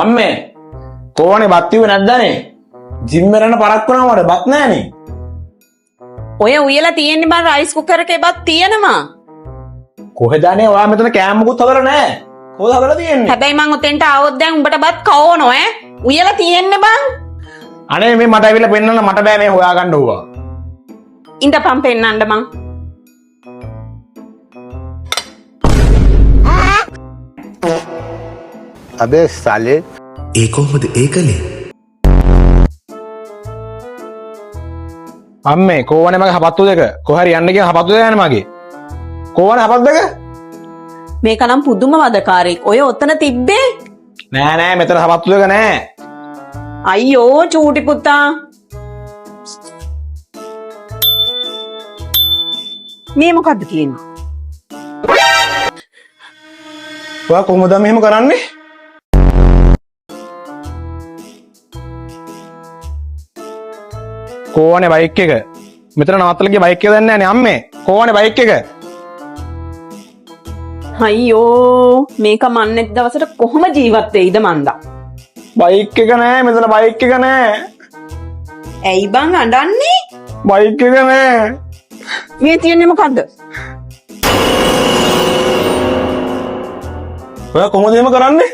අම්මේ කෝවනේ බත් තිබුණේ නැද්දනේ? ජිම් එකකට පරක් වුණාම වල බත් නැහනේ. ඔය උයලා තියෙන්නේ බං රයිස් කුකර් එකේ බත් තියෙනවා. කොහෙදනේ ඔයා මෙතන කෑම මුකුත් හදලා නැහැ. කොහොමද හදලා තියෙන්නේ? හැබැයි මං උතෙන්ට ආවොත් දැන් උඹට බත් කවෝනෝ ඈ. උයලා තියෙන්නේ බං. අනේ මේ මට ඇවිල්ලා පෙන්නන්න මට බෑ මේ හොයාගන්න ඕවා. ඉඳපන් පෙන්නන්න මං. අබේ සල්ලේ ඒ කොහොමද ඒ කලේ? අම්මේ කෝවනේ මගේ හපත්තු දෙක කොහරි යන්න කියන හපත්තු දෙක යන්නේ මගේ. කෝවනේ හපත් දෙක? මේක නම් පුදුම වදකාරයෙක්. ඔය ඔතන තිබ්බේ? නෑ නෑ මෙතන හපත්තු දෙක නෑ. අයියෝ චූටි පුතා. මේ මොකද්ද කියන්නේ? ඔයා කොහොමද මෙහෙම කරන්නේ? කෝවනේ බයික් එක. මෙතන නවත්තලා ගිය බයික් එක දැන් නෑනේ අම්මේ. කෝවනේ බයික් එක. අයියෝ මේක මන්නෙත් දවසට කොහොම ජීවත් වෙයිද මන්දා. බයික් එක නෑ මෙතන බයික් එක නෑ. ඇයි බං අඬන්නේ? බයික් එක නෑ. මේ තියන්නේ මොකද්ද? ඔයා කොහොමද එහෙම කරන්නේ?